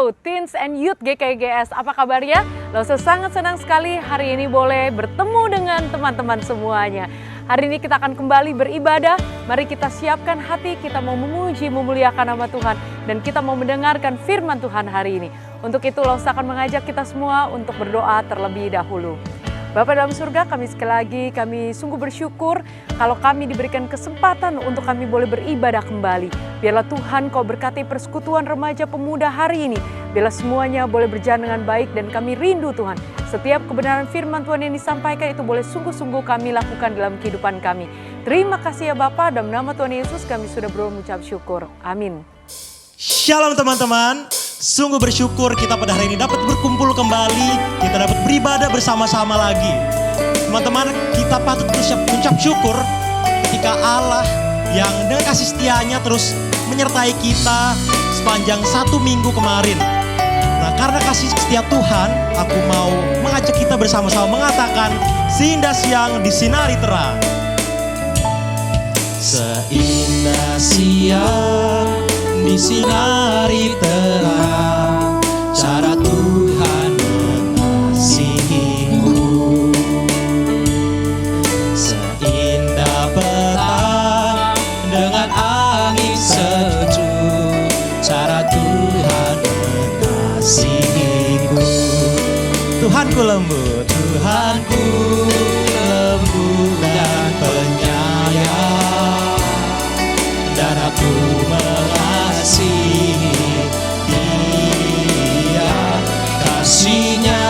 Halo Teens and Youth GKGS, apa kabarnya? Loso sangat senang sekali hari ini boleh bertemu dengan teman-teman semuanya. Hari ini kita akan kembali beribadah, mari kita siapkan hati, kita mau memuji, memuliakan nama Tuhan. Dan kita mau mendengarkan firman Tuhan hari ini. Untuk itu Loso akan mengajak kita semua untuk berdoa terlebih dahulu. Bapa dalam surga, kami sekali lagi, kami sungguh bersyukur kalau kami diberikan kesempatan untuk kami boleh beribadah kembali. Biarlah Tuhan Kau berkati persekutuan remaja pemuda hari ini. Biarlah semuanya boleh berjalan dengan baik dan kami rindu Tuhan. Setiap kebenaran firman Tuhan yang disampaikan itu boleh sungguh-sungguh kami lakukan dalam kehidupan kami. Terima kasih ya Bapa, dalam nama Tuhan Yesus kami sudah mengucap syukur. Amin. Shalom teman-teman. Sungguh bersyukur kita pada hari ini dapat berkumpul kembali, kita dapat beribadah bersama-sama lagi. Teman-teman, kita patut mengucap syukur ketika Allah yang dengan kasih setianya terus menyertai kita sepanjang 1 minggu kemarin. Nah, karena kasih setia Tuhan, aku mau mengajak kita bersama-sama mengatakan, seindah siang disinari terang. Seindah siang disinari terang, cara Tuhan mengasihimu. Seindah petang dengan angin sejuk, cara Tuhan mengasihiku. Tuhanku lembut, Tuhanku lembut dan penyayang, dan aku mengasihi Dia. Kasih-Nya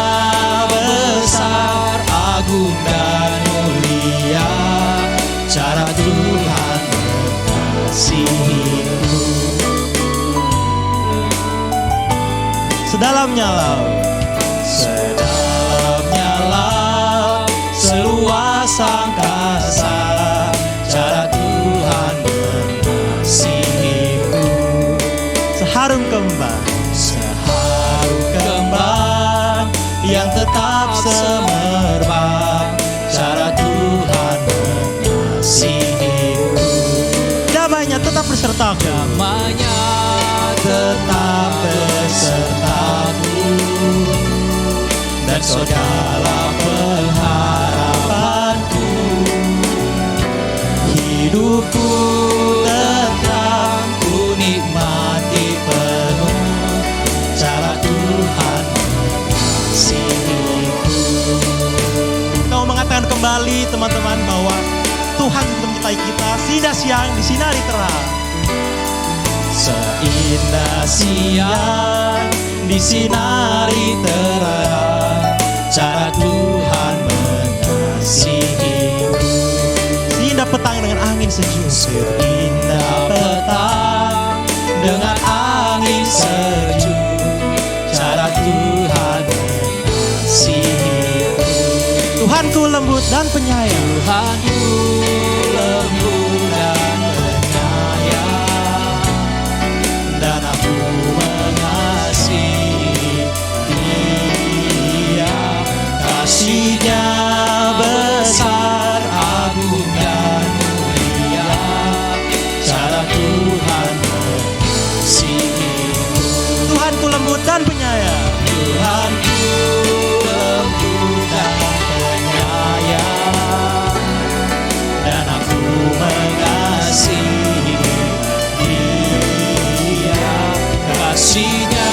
besar, agung dan mulia, cara Tuhan mengasihiku. Sedalamnya laut, sedalamnya laut, seluas angkasa, cara Tuhan mengasihiku. Seharum kembang, seharum kembang yang tetap semerbak, cara Tuhan mengasihiku. Damai-Nya tetap bersertaku, damai-Nya tetap besertaku, dan segala pengharapanku. Hidupku tentram, ku nikmati penuh, cara Tuhan mengasihiku. Kita mau mengatakan kembali teman-teman bahwa Tuhan menyertai kita, seindah siang disinari terang. Seindah siang disinari terang, cara Tuhan mengasihiku. Seindah petang dengan angin sejuk, seindah petang dengan angin sejuk, cara Tuhan mengasihiku. Tuhanku lembut dan penyayang, Tuhanku lembut dan penyayang, dan aku mengasihi Dia. Kasih-Nya besar, agung dan mulia, cara Tuhan mengasihiku. Tuhanku lembut dan penyayang, Tuhanku lembut dan penyayang, dan aku mengasihi Dia. Kasih-Nya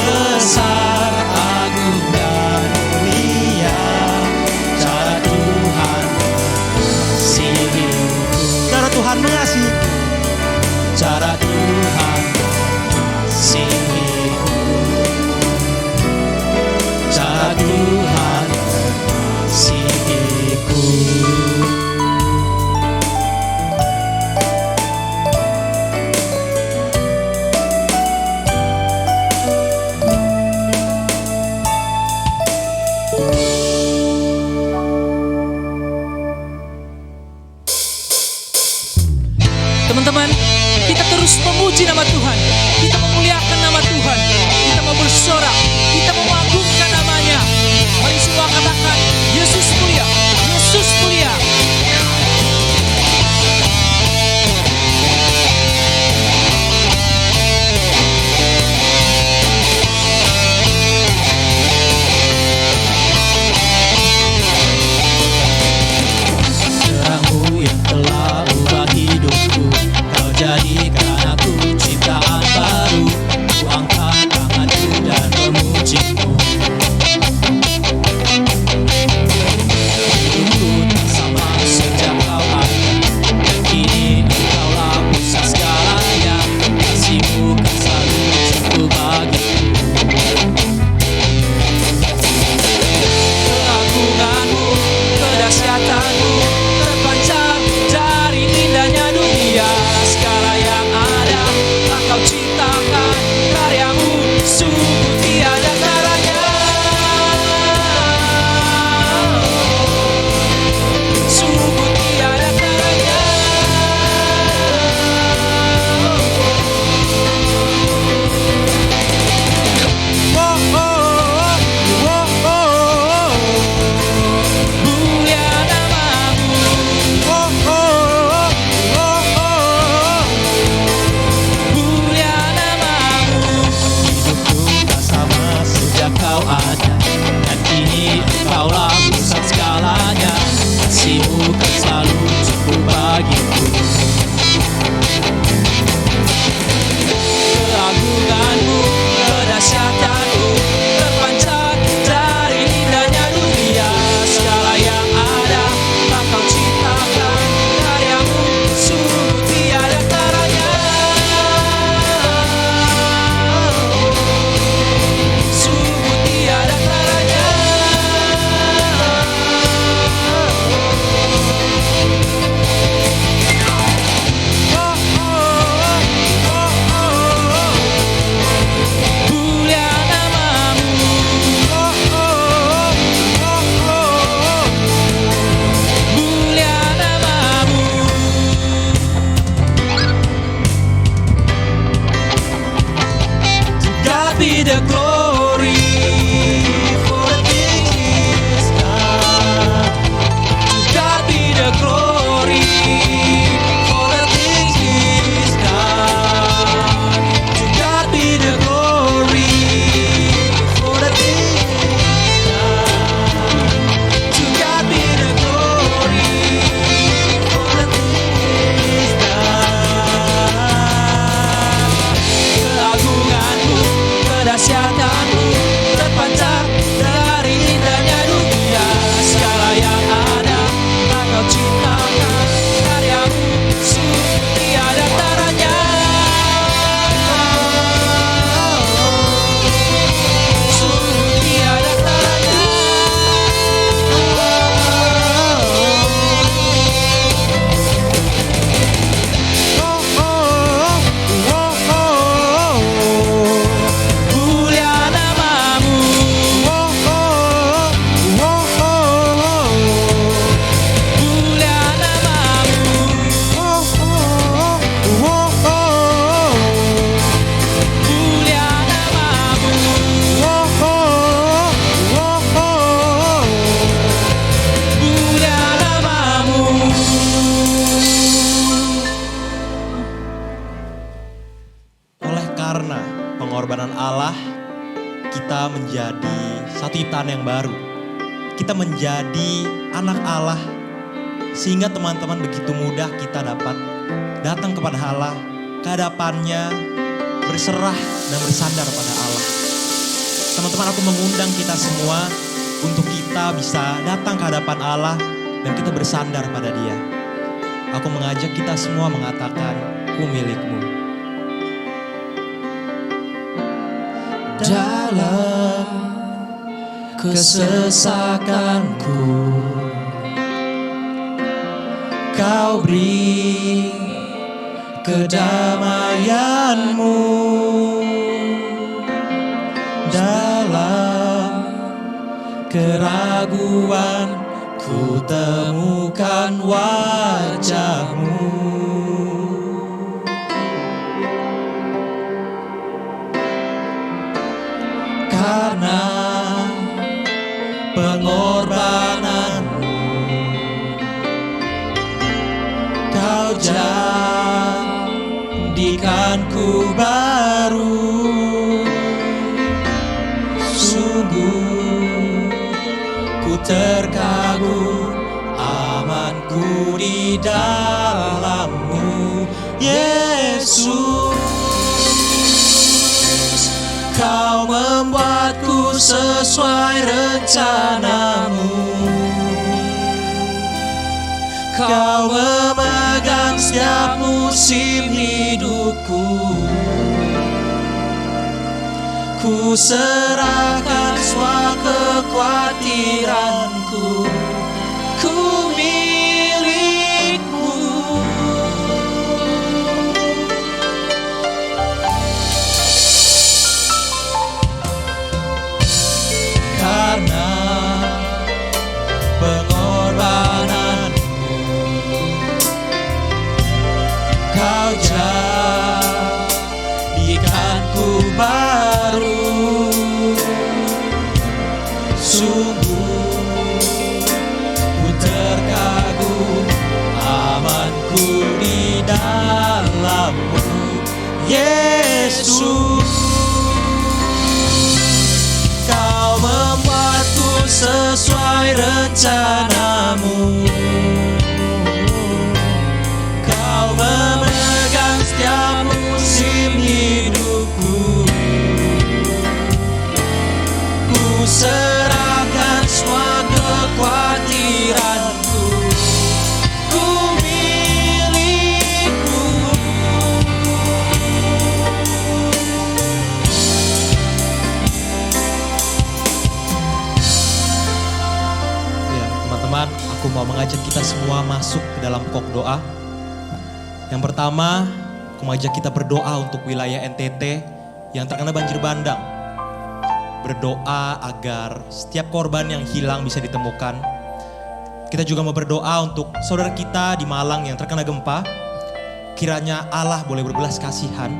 besar, agung dan mulia, cara Tuhan mengasihiku. Cara Tuhan mengasihiku, cara Tuhan mengasihiku, cara Tuhan mengasihiku. Teman-teman, kita terus memuji nama Tuhan, kita memuliakan nama Tuhan, kita mau bersorak, kita mau mengagungkan namanya. Mari semua katakan, Yesus mulia, Yesus mulia. pengorbanan Allah, kita menjadi satu ciptaan yang baru. Kita menjadi anak Allah, sehingga teman-teman begitu mudah kita dapat datang kepada Allah, ke hadapannya, berserah dan bersandar pada Allah. Teman-teman, aku mengundang kita semua untuk kita bisa datang ke hadapan Allah dan kita bersandar pada Dia. Aku mengajak kita semua mengatakan, ku milikmu. Dalam kesesakanku, Kau beri kedamaianmu. Dalam keraguan ku temukan wajahmu. Karena pengorbananmu, Kau jadikanku baru. Sungguh ku terkagum, amanku di dalam-Mu, Yesus. Kau membuatku sesuai rencana-Mu. Kau memegang setiap musim hidupku. Ku serahkan semua kekhawatiranku. Ku milik-Mu. Karena pengorbanan-Mu, Kau jadikanku baru. Sungguh ku terkagum, amanku di dalam-Mu, Yesus. Kau membuatku sesuai rencana-Mu. Kau memegang setiap musim hidupku. Ku serahkan semua kekhawatiranku. Ku milik-Mu. Ya, teman-teman, aku mau mengajak kita semua masuk ke dalam pokok doa. Yang pertama, aku mengajak kita berdoa untuk wilayah NTT yang terkena banjir bandang. Berdoa agar setiap korban yang hilang bisa ditemukan. Kita juga mau berdoa untuk saudara kita di Malang yang terkena gempa. Kiranya Allah boleh berbelas kasihan.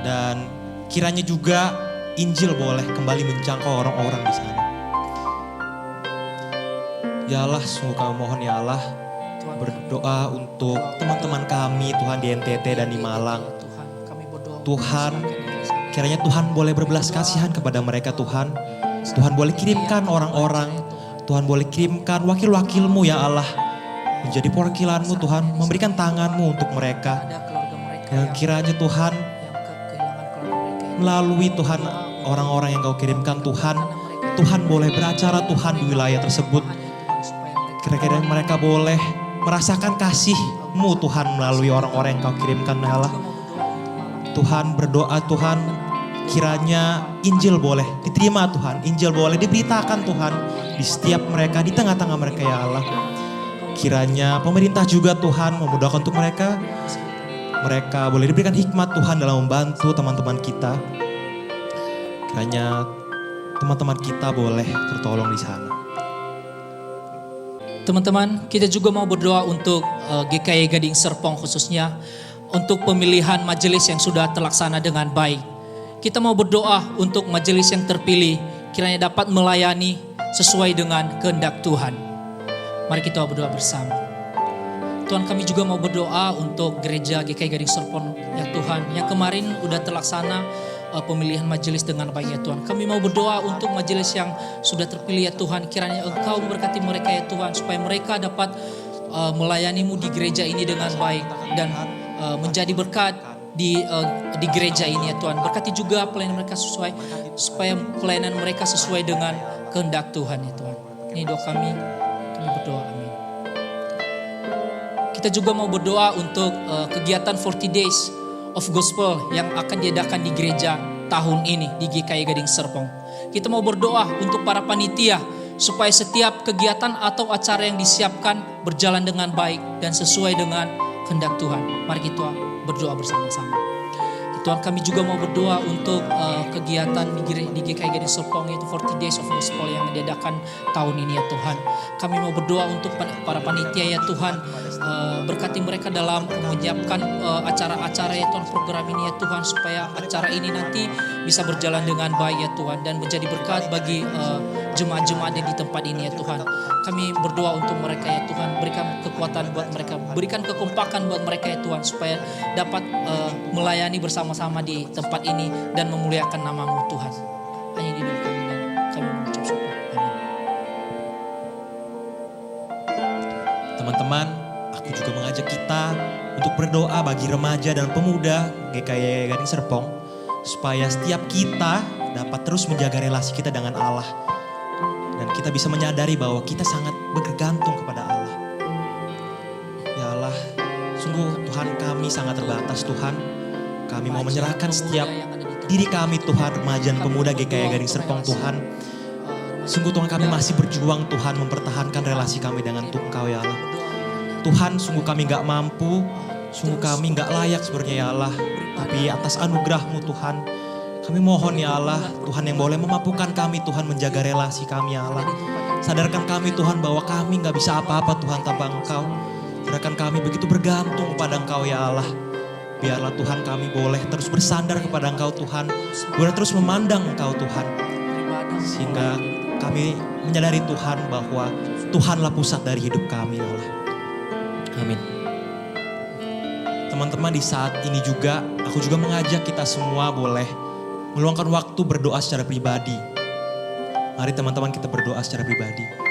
Dan kiranya juga Injil boleh kembali menjangkau orang-orang di sana. Ya Allah, sungguh kami mohon ya Allah, berdoa untuk teman-teman kami Tuhan di NTT dan di Malang. Tuhan, kiranya Tuhan boleh berbelas kasihan kepada mereka Tuhan. Tuhan boleh kirimkan orang-orang, Tuhan boleh kirimkan wakil-wakil-Mu ya Allah. Menjadi perwakilan-Mu Tuhan, memberikan tangan-Mu untuk mereka. Yang kiranya Tuhan, melalui Tuhan orang-orang yang Kau kirimkan Tuhan, Tuhan boleh beracara Tuhan di wilayah tersebut. Kira-kira mereka boleh merasakan kasih-Mu Tuhan melalui orang-orang yang Kau kirimkan ya Allah. Tuhan, berdoa Tuhan, kiranya Injil boleh diterima Tuhan. Injil boleh diberitakan Tuhan di setiap mereka, di tengah-tengah mereka ya Allah. Kiranya pemerintah juga Tuhan memudahkan untuk mereka. Mereka boleh diberikan hikmat Tuhan dalam membantu teman-teman kita. Kiranya teman-teman kita boleh tertolong di sana. teman-teman, kita juga mau berdoa untuk GKI Gading Serpong khususnya untuk pemilihan majelis yang sudah terlaksana dengan baik. Kita mau berdoa untuk majelis yang terpilih kiranya dapat melayani sesuai dengan kehendak Tuhan. Mari kita berdoa bersama. Tuhan, kami juga mau berdoa untuk gereja GKI Gading Serpong ya Tuhan, yang kemarin udah terlaksana pemilihan majelis dengan baik ya Tuhan. Kami mau berdoa untuk majelis yang sudah terpilih ya Tuhan. Kiranya Engkau memberkati mereka ya Tuhan, supaya mereka dapat melayani-Mu di gereja ini dengan baik dan menjadi berkat di gereja ini ya Tuhan. Berkati juga pelayanan mereka supaya pelayanan mereka sesuai dengan kehendak Tuhan ya Tuhan. Ini doa kami berdoa, amin. Kita juga mau berdoa untuk kegiatan 40 Days of Gospel yang akan diadakan di gereja tahun ini di GKI Gading Serpong. Kita mau berdoa untuk para panitia supaya setiap kegiatan atau acara yang disiapkan berjalan dengan baik dan sesuai dengan kehendak Tuhan. Mari kita berdoa bersama-sama. Tuhan, kami juga mau berdoa untuk kegiatan di GKI Gading Serpong, yaitu 40 Days of Gospel yang diadakan tahun ini ya Tuhan. Kami mau berdoa untuk para panitia ya Tuhan, berkati mereka dalam menyiapkan acara-acara ya Tuhan, program ini ya Tuhan, supaya acara ini nanti bisa berjalan dengan baik ya Tuhan dan menjadi berkat bagi jemaat-jemaat yang di tempat ini ya Tuhan. Kami berdoa untuk mereka ya Tuhan, berikan kekuatan buat mereka, berikan kekompakan buat mereka ya Tuhan, supaya dapat melayani bersama-sama di tempat ini dan memuliakan nama-Mu Tuhan. Hanya ini doa kami dan kami mengucap syukur. Amin. Teman-teman, aku juga mengajak kita untuk berdoa bagi remaja dan pemuda GKI Gading Serpong, supaya setiap kita dapat terus menjaga relasi kita dengan Allah. Dan kita bisa menyadari bahwa kita sangat bergantung kepada Allah. Ya Allah, sungguh Tuhan, kami sangat terbatas Tuhan. Kami mau menyerahkan setiap diri kami Tuhan, remaja dan pemuda GKI Gading Serpong Tuhan. Sungguh Tuhan, kami masih berjuang Tuhan mempertahankan relasi kami dengan Engkau ya Allah. Tuhan, sungguh kami gak mampu, sungguh kami gak layak sebenarnya ya Allah. Tapi atas anugerah-Mu Tuhan, kami mohon ya Allah, Tuhan yang boleh memampukan kami Tuhan menjaga relasi kami ya Allah. Sadarkan kami Tuhan bahwa kami gak bisa apa-apa Tuhan tanpa Engkau. Sadarkan kami begitu bergantung kepada Engkau ya Allah. Biarlah Tuhan kami boleh terus bersandar kepada Engkau Tuhan. Boleh terus memandang Engkau Tuhan. Sehingga kami menyadari Tuhan bahwa Tuhanlah pusat dari hidup kami ya Allah. Amin. Teman-teman, di saat ini juga aku juga mengajak kita semua boleh meluangkan waktu berdoa secara pribadi. Mari teman-teman kita berdoa secara pribadi.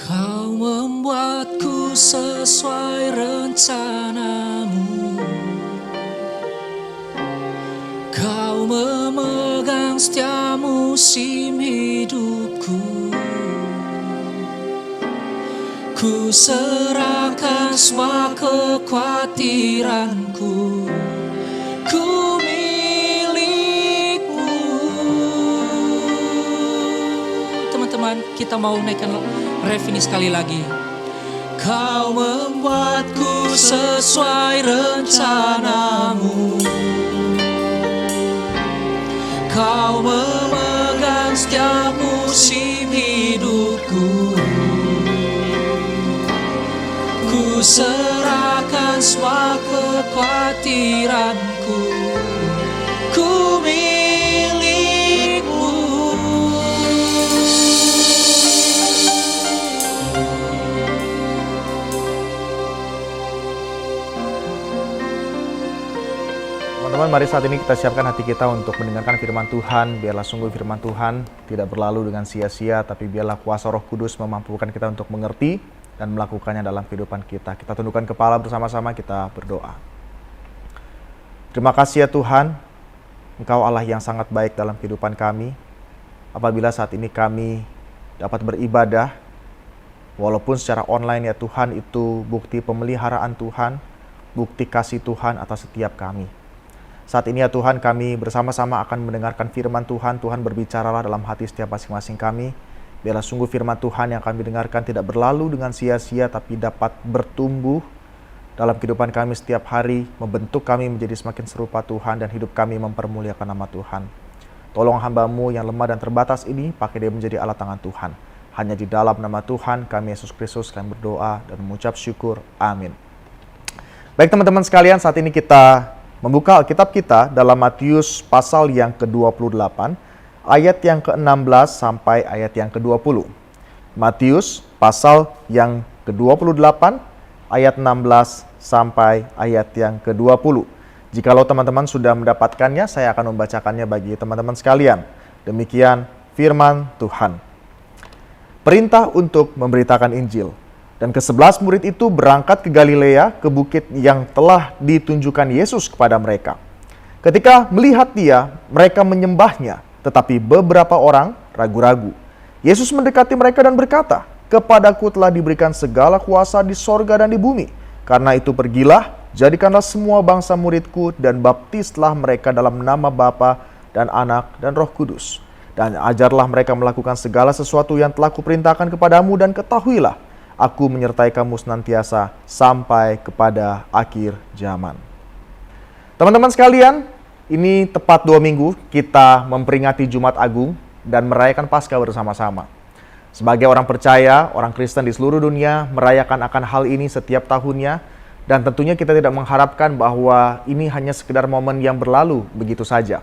Kau membuatku sesuai rencana-Mu. Kau memegang setiap musim hidupku. Ku serahkan semua kekhawatiranku. Ku milik-Mu. Teman-teman, kita mau naikkan ref ini sekali lagi. Kau membuatku sesuai rencana-Mu. Kau memegang setiap musim hidupku. Ku serahkan semua kekhawatiranku. Ku milik-Mu. Teman-teman, mari saat ini kita siapkan hati kita untuk mendengarkan firman Tuhan. Biarlah sungguh firman Tuhan tidak berlalu dengan sia-sia, tapi biarlah kuasa Roh Kudus memampukan kita untuk mengerti dan melakukannya dalam kehidupan kita. Kita tundukkan kepala bersama-sama, kita berdoa. Terima kasih ya Tuhan, Engkau Allah yang sangat baik dalam kehidupan kami. Apabila saat ini kami dapat beribadah, walaupun secara online ya Tuhan, itu bukti pemeliharaan Tuhan, bukti kasih Tuhan atas setiap kami. Saat ini ya Tuhan, kami bersama-sama akan mendengarkan firman Tuhan. Tuhan berbicaralah dalam hati setiap masing-masing kami. Biarlah sungguh firman Tuhan yang kami dengarkan tidak berlalu dengan sia-sia, tapi dapat bertumbuh dalam kehidupan kami setiap hari, membentuk kami menjadi semakin serupa Tuhan, dan hidup kami mempermuliakan nama Tuhan. Tolong hamba-Mu yang lemah dan terbatas ini, pakai dia menjadi alat tangan Tuhan. Hanya di dalam nama Tuhan kami Yesus Kristus kami berdoa dan mengucap syukur. Amin. Baik teman-teman sekalian, saat ini kita membuka Alkitab kita dalam Matius pasal yang ke-28, ayat yang ke-16 sampai ayat yang ke-20. Matius pasal yang ke-28, ayat 16 sampai ayat yang ke-20. Jikalau teman-teman sudah mendapatkannya, saya akan membacakannya bagi teman-teman sekalian. Demikian firman Tuhan. Perintah untuk memberitakan Injil. Dan ke-11 murid itu berangkat ke Galilea, ke bukit yang telah ditunjukkan Yesus kepada mereka. Ketika melihat dia, mereka menyembahnya, tetapi beberapa orang ragu-ragu. Yesus mendekati mereka dan berkata, "Kepadaku telah diberikan segala kuasa di sorga dan di bumi. Karena itu pergilah, jadikanlah semua bangsa muridku dan baptislah mereka dalam nama Bapa dan Anak dan Roh Kudus. Dan ajarlah mereka melakukan segala sesuatu yang telah kuperintahkan kepadamu dan ketahuilah, Aku menyertai kamu senantiasa sampai kepada akhir zaman." Teman-teman sekalian, ini tepat 2 minggu kita memperingati Jumat Agung dan merayakan Paskah bersama-sama. Sebagai orang percaya, orang Kristen di seluruh dunia merayakan akan hal ini setiap tahunnya, dan tentunya kita tidak mengharapkan bahwa ini hanya sekedar momen yang berlalu begitu saja.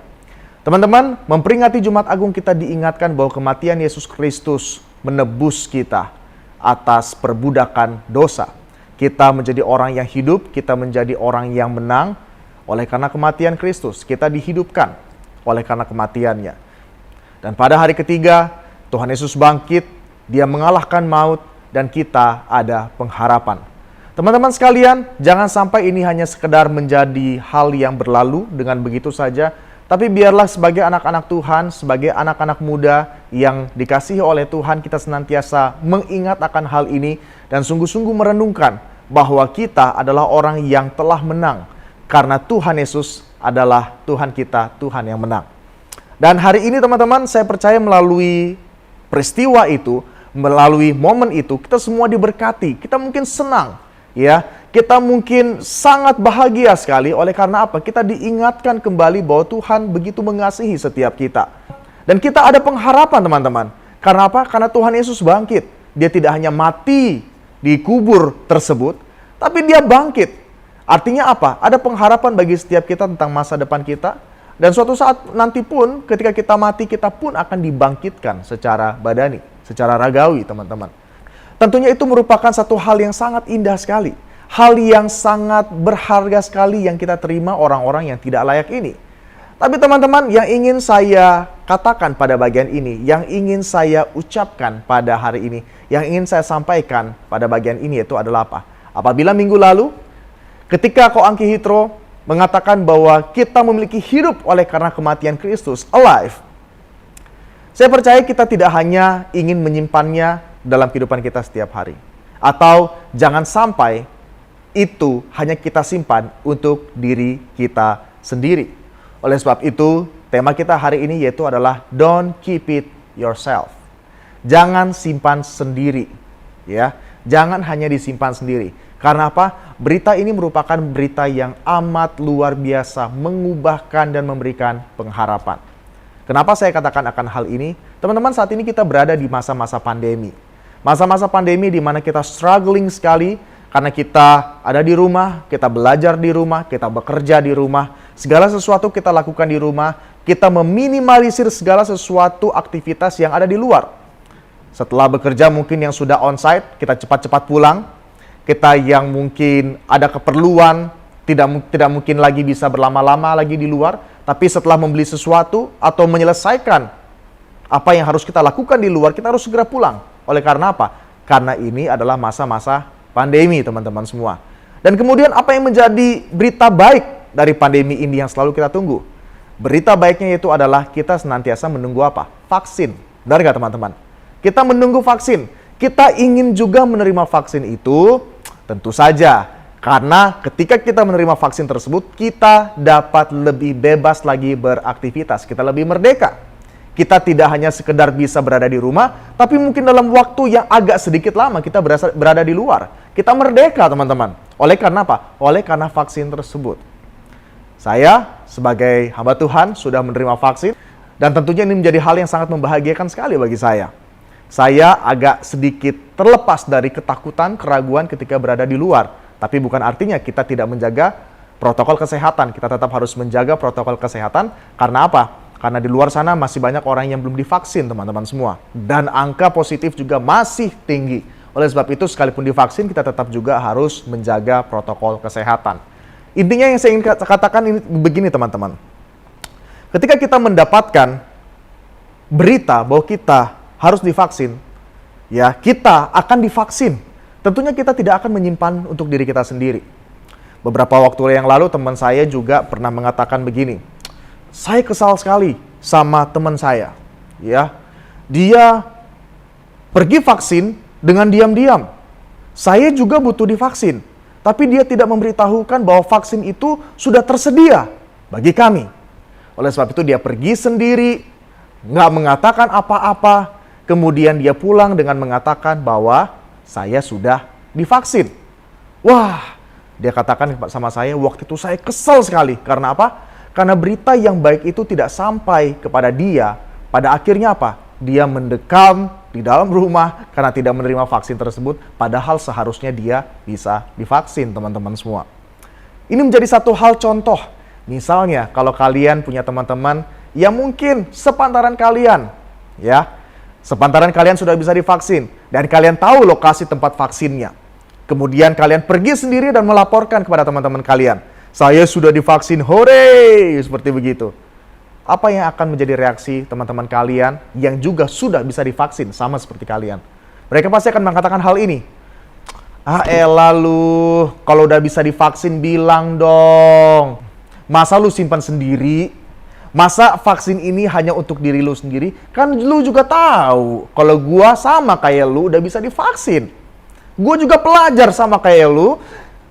Teman-teman, memperingati Jumat Agung kita diingatkan bahwa kematian Yesus Kristus menebus kita atas perbudakan dosa. Kita menjadi orang yang hidup, kita menjadi orang yang menang oleh karena kematian Kristus. Kita dihidupkan oleh karena kematiannya. Dan pada hari ketiga, Tuhan Yesus bangkit, dia mengalahkan maut, dan kita ada pengharapan. Teman-teman sekalian, jangan sampai ini hanya sekedar menjadi hal yang berlalu dengan begitu saja, tapi biarlah sebagai anak-anak Tuhan, sebagai anak-anak muda yang dikasihi oleh Tuhan, kita senantiasa mengingat akan hal ini dan sungguh-sungguh merenungkan bahwa kita adalah orang yang telah menang karena Tuhan Yesus adalah Tuhan kita, Tuhan yang menang. Dan hari ini teman-teman, saya percaya melalui peristiwa itu, melalui momen itu, kita semua diberkati, kita mungkin senang, ya. Kita mungkin sangat bahagia sekali oleh karena apa? Kita diingatkan kembali bahwa Tuhan begitu mengasihi setiap kita. Dan kita ada pengharapan teman-teman. Karena apa? Karena Tuhan Yesus bangkit. Dia tidak hanya mati di kubur tersebut, tapi dia bangkit. Artinya apa? Ada pengharapan bagi setiap kita tentang masa depan kita. Dan suatu saat nanti pun ketika kita mati, kita pun akan dibangkitkan secara badani, secara ragawi teman-teman. Tentunya itu merupakan satu hal yang sangat indah sekali. Hal yang sangat berharga sekali yang kita terima orang-orang yang tidak layak ini. Tapi teman-teman, yang ingin saya katakan pada bagian ini, yang ingin saya ucapkan pada hari ini, yang ingin saya sampaikan pada bagian ini itu adalah apa? Apabila minggu lalu, ketika Koangki Hitro mengatakan bahwa kita memiliki hidup oleh karena kematian Kristus, alive. Saya percaya kita tidak hanya ingin menyimpannya dalam kehidupan kita setiap hari. Atau jangan sampai itu hanya kita simpan untuk diri kita sendiri. Oleh sebab itu, tema kita hari ini yaitu adalah Don't keep it yourself. Jangan simpan sendiri, ya. Jangan hanya disimpan sendiri. Karena apa? Berita ini merupakan berita yang amat luar biasa, mengubahkan dan memberikan pengharapan. Kenapa saya katakan akan hal ini? Teman-teman, saat ini kita berada di masa-masa pandemi. Masa-masa pandemi di mana kita struggling sekali, karena kita ada di rumah, kita belajar di rumah, kita bekerja di rumah, segala sesuatu kita lakukan di rumah, kita meminimalisir segala sesuatu aktivitas yang ada di luar. Setelah bekerja mungkin yang sudah onsite, kita cepat-cepat pulang. Kita yang mungkin ada keperluan, tidak mungkin lagi bisa berlama-lama lagi di luar, tapi setelah membeli sesuatu atau menyelesaikan apa yang harus kita lakukan di luar, kita harus segera pulang. Oleh karena apa? Karena ini adalah masa-masa pandemi teman-teman semua. Dan kemudian apa yang menjadi berita baik dari pandemi ini yang selalu kita tunggu? Berita baiknya itu adalah kita senantiasa menunggu apa? Vaksin. Benar nggak teman-teman? Kita menunggu vaksin. Kita ingin juga menerima vaksin itu, tentu saja. Karena ketika kita menerima vaksin tersebut, kita dapat lebih bebas lagi beraktivitas. Kita lebih merdeka. Kita tidak hanya sekedar bisa berada di rumah, tapi mungkin dalam waktu yang agak sedikit lama kita berada di luar. Kita merdeka teman-teman. Oleh karena apa? Oleh karena vaksin tersebut. Saya sebagai hamba Tuhan sudah menerima vaksin. Dan tentunya ini menjadi hal yang sangat membahagiakan sekali bagi saya. Saya agak sedikit terlepas dari ketakutan, keraguan ketika berada di luar. Tapi bukan artinya kita tidak menjaga protokol kesehatan. Kita tetap harus menjaga protokol kesehatan. Karena apa? Karena di luar sana masih banyak orang yang belum divaksin, teman-teman semua. Dan angka positif juga masih tinggi. Oleh sebab itu, sekalipun divaksin, kita tetap juga harus menjaga protokol kesehatan. Intinya yang saya ingin katakan ini begini, teman-teman. Ketika kita mendapatkan berita bahwa kita harus divaksin, ya kita akan divaksin. Tentunya kita tidak akan menyimpan untuk diri kita sendiri. Beberapa waktu yang lalu teman saya juga pernah mengatakan begini, saya kesal sekali sama teman saya. Ya, dia pergi vaksin dengan diam-diam. Saya juga butuh divaksin, tapi dia tidak memberitahukan bahwa vaksin itu sudah tersedia bagi kami. Oleh sebab itu dia pergi sendiri, nggak mengatakan apa-apa. Kemudian dia pulang dengan mengatakan bahwa saya sudah divaksin. Wah, dia katakan sama saya, waktu itu saya kesal sekali. Karena apa? Karena berita yang baik itu tidak sampai kepada dia. Pada akhirnya apa? Dia mendekam di dalam rumah karena tidak menerima vaksin tersebut. Padahal seharusnya dia bisa divaksin, teman-teman semua. Ini menjadi satu hal contoh. Misalnya, kalau kalian punya teman-teman yang mungkin sepantaran kalian, ya, sepantaran kalian sudah bisa divaksin, dan kalian tahu lokasi tempat vaksinnya. Kemudian kalian pergi sendiri dan melaporkan kepada teman-teman kalian, saya sudah divaksin, hore! Seperti begitu. Apa yang akan menjadi reaksi teman-teman kalian yang juga sudah bisa divaksin, sama seperti kalian? Mereka pasti akan mengatakan hal ini. Ah elah lu, kalau udah bisa divaksin bilang dong. Masa lu simpan sendiri? Masa vaksin ini hanya untuk diri lu sendiri? Kan lu juga tahu kalau gua sama kayak lu udah bisa divaksin. Gua juga pelajar sama kayak lu.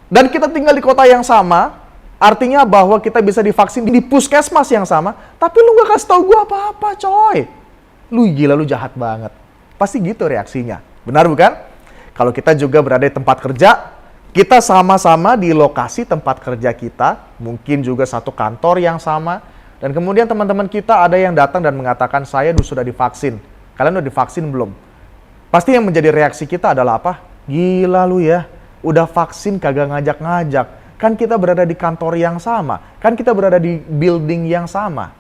Dan kita tinggal di kota yang sama. Artinya bahwa kita bisa divaksin di puskesmas yang sama. Tapi lu gak kasih tahu gua apa-apa, coy. Lu gila, lu jahat banget. Pasti gitu reaksinya. Benar bukan? Kalau kita juga berada di tempat kerja, kita sama-sama di lokasi tempat kerja kita. Mungkin juga satu kantor yang sama. Dan kemudian teman-teman kita ada yang datang dan mengatakan, saya sudah divaksin. Kalian udah divaksin belum? Pasti yang menjadi reaksi kita adalah apa? Gila lu ya, udah vaksin kagak ngajak-ngajak. Kan kita berada di kantor yang sama. Kan kita berada di building yang sama.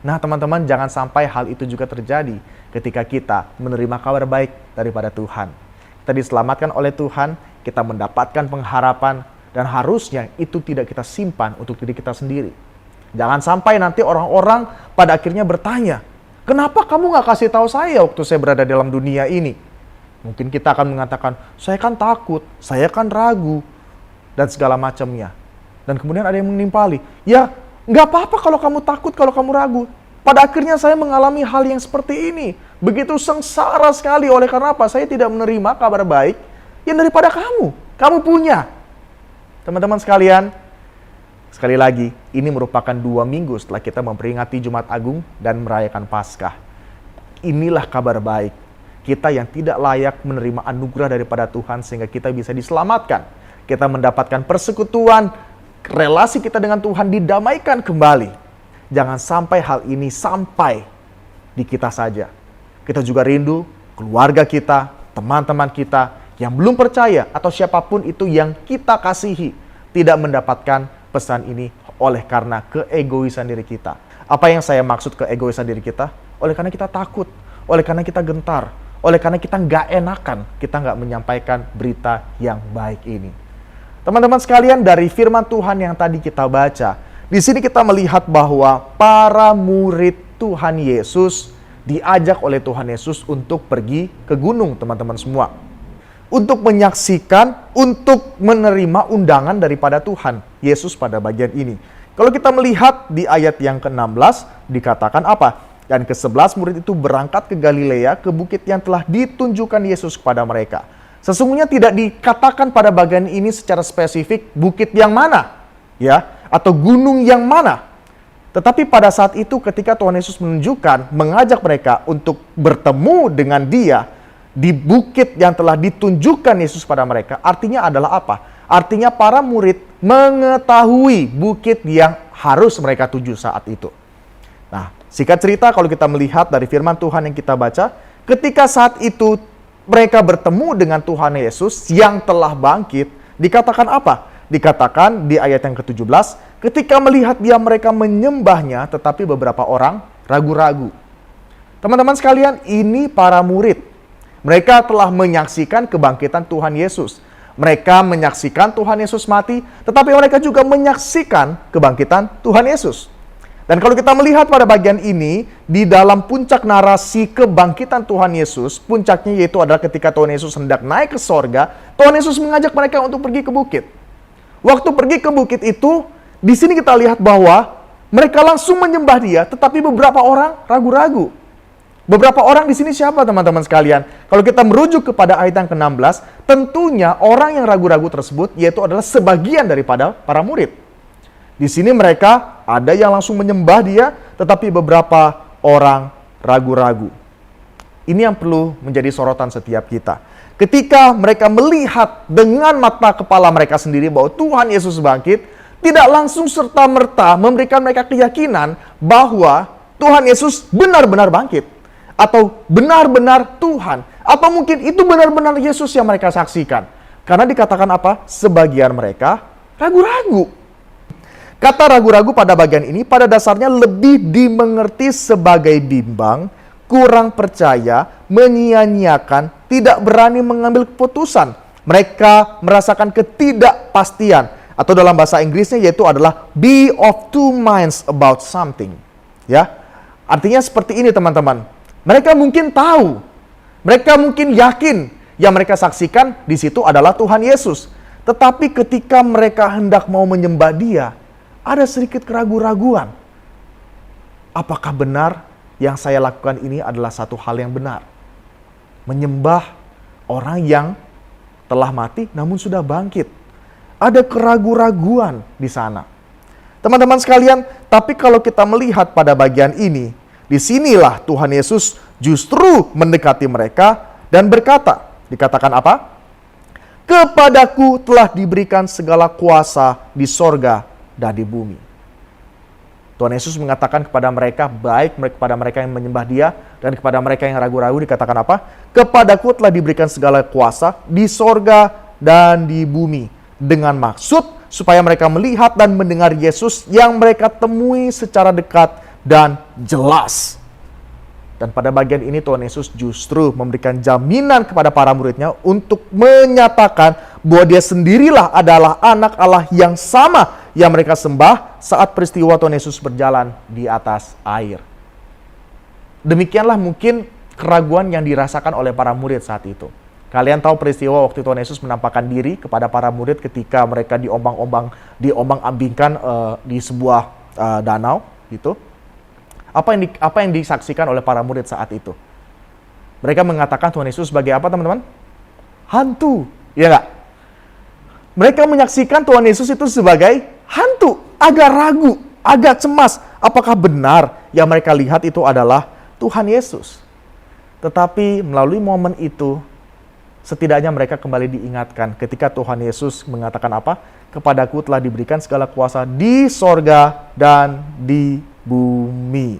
Nah teman-teman, jangan sampai hal itu juga terjadi ketika kita menerima kabar baik daripada Tuhan. Kita diselamatkan oleh Tuhan, kita mendapatkan pengharapan, dan harusnya itu tidak kita simpan untuk diri kita sendiri. Jangan sampai nanti orang-orang pada akhirnya bertanya, kenapa kamu gak kasih tahu saya waktu saya berada dalam dunia ini? Mungkin kita akan mengatakan, saya kan takut, saya kan ragu, dan segala macamnya. Dan kemudian ada yang menimpali, ya gak apa-apa kalau kamu takut, kalau kamu ragu. Pada akhirnya saya mengalami hal yang seperti ini. Begitu sengsara sekali, oleh karena apa? Saya tidak menerima kabar baik yang daripada kamu. Kamu punya. Teman-teman sekalian, sekali lagi, ini merupakan 2 minggu setelah kita memperingati Jumat Agung dan merayakan Paskah. Inilah kabar baik. Kita yang tidak layak menerima anugerah daripada Tuhan sehingga kita bisa diselamatkan. Kita mendapatkan persekutuan, relasi kita dengan Tuhan didamaikan kembali. Jangan sampai hal ini sampai di kita saja. Kita juga rindu keluarga kita, teman-teman kita yang belum percaya atau siapapun itu yang kita kasihi tidak mendapatkan pesan ini oleh karena keegoisan diri kita. Apa yang saya maksud keegoisan diri kita? Oleh karena kita takut, oleh karena kita gentar, oleh karena kita nggak enakan, kita nggak menyampaikan berita yang baik ini. Teman-teman sekalian, dari firman Tuhan yang tadi kita baca, di sini kita melihat bahwa para murid Tuhan Yesus diajak oleh Tuhan Yesus untuk pergi ke gunung, teman-teman semua. Untuk menyaksikan, untuk menerima undangan daripada Tuhan Yesus pada bagian ini. Kalau kita melihat di ayat yang ke-16, dikatakan apa? Dan ke-11 murid itu berangkat ke Galilea, ke bukit yang telah ditunjukkan Yesus kepada mereka. Sesungguhnya tidak dikatakan pada bagian ini secara spesifik bukit yang mana, ya, atau gunung yang mana. Tetapi pada saat itu ketika Tuhan Yesus menunjukkan, mengajak mereka untuk bertemu dengan Dia di bukit yang telah ditunjukkan Yesus pada mereka, artinya adalah apa? Artinya para murid mengetahui bukit yang harus mereka tuju saat itu. Nah, Singkat cerita, kalau kita melihat dari firman Tuhan yang kita baca, ketika saat itu mereka bertemu dengan Tuhan Yesus yang telah bangkit, dikatakan apa? Dikatakan di ayat yang ke-17, ketika melihat dia mereka menyembahnya, tetapi beberapa orang ragu-ragu. Teman-teman sekalian, ini para murid. Mereka telah menyaksikan kebangkitan Tuhan Yesus. Mereka menyaksikan Tuhan Yesus mati, tetapi mereka juga menyaksikan kebangkitan Tuhan Yesus. Dan kalau kita melihat pada bagian ini, di dalam puncak narasi kebangkitan Tuhan Yesus, puncaknya yaitu adalah ketika Tuhan Yesus hendak naik ke sorga, Tuhan Yesus mengajak mereka untuk pergi ke bukit. Waktu pergi ke bukit itu, di sini kita lihat bahwa mereka langsung menyembah dia, tetapi beberapa orang ragu-ragu. Beberapa orang di sini siapa teman-teman sekalian? Kalau kita merujuk kepada ayat yang ke-16, tentunya orang yang ragu-ragu tersebut yaitu adalah sebagian daripada para murid. Di sini mereka ada yang langsung menyembah dia, tetapi beberapa orang ragu-ragu. Ini yang perlu menjadi sorotan setiap kita. Ketika mereka melihat dengan mata kepala mereka sendiri bahwa Tuhan Yesus bangkit, tidak langsung serta-merta memberikan mereka keyakinan bahwa Tuhan Yesus benar-benar bangkit. Atau benar-benar Tuhan. Atau mungkin itu benar-benar Yesus yang mereka saksikan. Karena dikatakan apa? Sebagian mereka ragu-ragu. Kata ragu-ragu pada bagian ini pada dasarnya lebih dimengerti sebagai bimbang, kurang percaya, menyia-nyiakan, tidak berani mengambil keputusan. Mereka merasakan ketidakpastian. Atau dalam bahasa Inggrisnya yaitu adalah be of two minds about something. Ya, artinya seperti ini teman-teman. Mereka mungkin tahu, mereka mungkin yakin yang mereka saksikan di situ adalah Tuhan Yesus. Tetapi ketika mereka hendak mau menyembah dia, ada sedikit keraguan-raguan. Apakah benar yang saya lakukan ini adalah satu hal yang benar? Menyembah orang yang telah mati namun sudah bangkit. Ada keraguan-raguan di sana. Teman-teman sekalian, tapi kalau kita melihat pada bagian ini, disinilah Tuhan Yesus justru mendekati mereka dan berkata, dikatakan apa? Kepadaku telah diberikan segala kuasa di sorga dan di bumi. Tuhan Yesus mengatakan kepada mereka, baik kepada mereka yang menyembah dia dan kepada mereka yang ragu-ragu, dikatakan apa? Kepadaku telah diberikan segala kuasa di sorga dan di bumi. Dengan maksud supaya mereka melihat dan mendengar Yesus yang mereka temui secara dekat dan jelas. Dan pada bagian ini Tuhan Yesus justru memberikan jaminan kepada para muridnya untuk menyatakan bahwa dia sendirilah adalah anak Allah yang sama yang mereka sembah saat peristiwa Tuhan Yesus berjalan di atas air. Demikianlah mungkin keraguan yang dirasakan oleh para murid saat itu. Kalian tahu peristiwa waktu Tuhan Yesus menampakkan diri kepada para murid ketika mereka diombang-ambingkan di sebuah danau gitu. Apa yang disaksikan oleh para murid saat itu? Mereka mengatakan Tuhan Yesus sebagai apa, teman-teman? Hantu, ya nggak? Mereka menyaksikan Tuhan Yesus itu sebagai hantu, agak ragu, agak cemas. Apakah benar yang mereka lihat itu adalah Tuhan Yesus? Tetapi melalui momen itu, setidaknya mereka kembali diingatkan ketika Tuhan Yesus mengatakan apa? Kepadaku telah diberikan segala kuasa di sorga dan di bumi.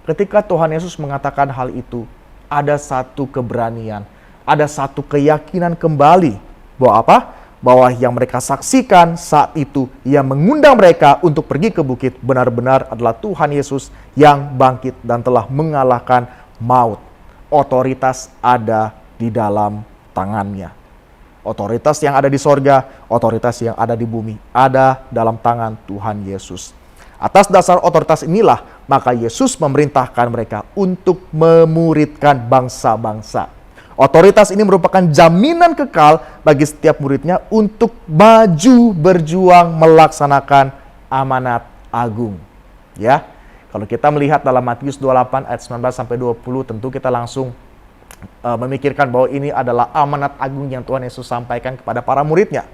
Ketika Tuhan Yesus mengatakan hal itu, ada satu keberanian, ada satu keyakinan kembali bahwa apa? Bahwa yang mereka saksikan saat itu yang mengundang mereka untuk pergi ke bukit benar-benar adalah Tuhan Yesus yang bangkit dan telah mengalahkan maut. Otoritas ada di dalam tangannya. Otoritas yang ada di sorga, otoritas yang ada di bumi, ada dalam tangan Tuhan Yesus. Atas dasar otoritas inilah, maka Yesus memerintahkan mereka untuk memuridkan bangsa-bangsa. Otoritas ini merupakan jaminan kekal bagi setiap muridnya untuk maju berjuang melaksanakan amanat agung. Ya, kalau kita melihat dalam Matius 28 ayat 19-20, tentu kita langsung memikirkan bahwa ini adalah amanat agung yang Tuhan Yesus sampaikan kepada para muridnya.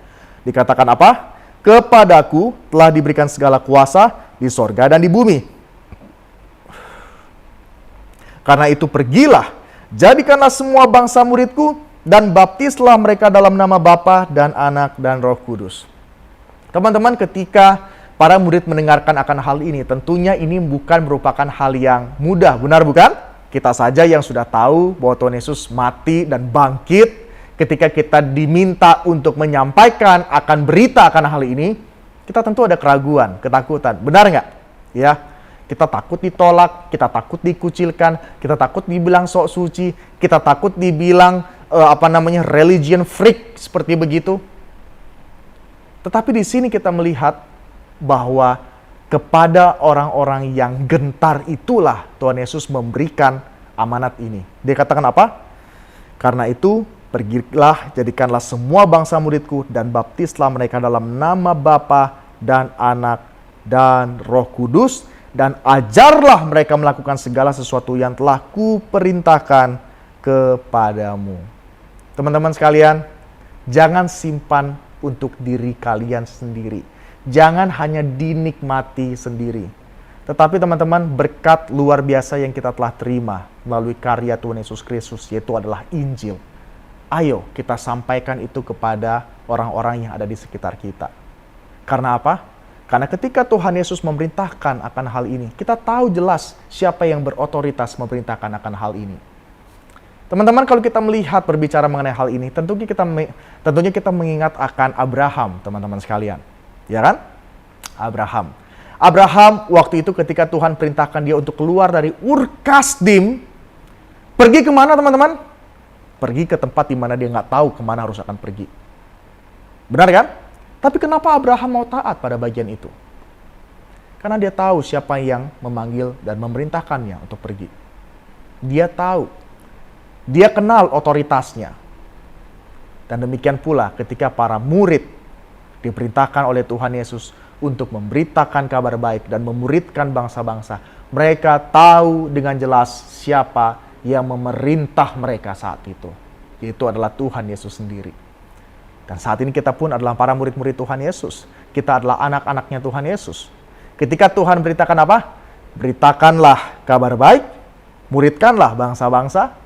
Dikatakan apa? Kepadaku telah diberikan segala kuasa di sorga dan di bumi. Karena itu pergilah, jadikanlah semua bangsa muridku, dan baptislah mereka dalam nama Bapa dan Anak dan Roh Kudus. Teman-teman, ketika para murid mendengarkan akan hal ini, tentunya ini bukan merupakan hal yang mudah, benar bukan? Kita saja yang sudah tahu bahwa Tuhan Yesus mati dan bangkit, ketika kita diminta untuk menyampaikan akan berita akan hal ini, kita tentu ada keraguan, ketakutan. Benar nggak? Ya, kita takut ditolak, kita takut dikucilkan, kita takut dibilang sok suci, kita takut dibilang religion freak seperti begitu. Tetapi di sini kita melihat bahwa kepada orang-orang yang gentar itulah Tuhan Yesus memberikan amanat ini. Dia katakan apa? Karena itu, pergilah, jadikanlah semua bangsa muridku dan baptislah mereka dalam nama Bapa dan Anak dan Roh Kudus, dan ajarlah mereka melakukan segala sesuatu yang telah kuperintahkan kepadamu. Teman-teman sekalian, jangan simpan untuk diri kalian sendiri. Jangan hanya dinikmati sendiri. Tetapi teman-teman, berkat luar biasa yang kita telah terima melalui karya Tuhan Yesus Kristus, yaitu adalah Injil. Ayo kita sampaikan itu kepada orang-orang yang ada di sekitar kita. Karena apa? Karena ketika Tuhan Yesus memerintahkan akan hal ini, kita tahu jelas siapa yang berotoritas memerintahkan akan hal ini. Teman-teman, kalau kita melihat berbicara mengenai hal ini, tentunya kita mengingat akan Abraham, teman-teman sekalian. Ya kan? Abraham waktu itu ketika Tuhan perintahkan dia untuk keluar dari Ur Kasdim, pergi kemana teman-teman? Pergi ke tempat di mana dia nggak tahu kemana harus akan pergi. Benar kan? Tapi kenapa Abraham mau taat pada bagian itu? Karena dia tahu siapa yang memanggil dan memerintahkannya untuk pergi. Dia tahu. Dia kenal otoritasnya. Dan demikian pula ketika para murid diperintahkan oleh Tuhan Yesus untuk memberitakan kabar baik dan memuridkan bangsa-bangsa. Mereka tahu dengan jelas siapa yang memerintah mereka saat itu. Yaitu adalah Tuhan Yesus sendiri. Dan saat ini kita pun adalah para murid-murid Tuhan Yesus. Kita adalah anak-anaknya Tuhan Yesus. Ketika Tuhan beritakan apa? Beritakanlah kabar baik, muridkanlah bangsa-bangsa.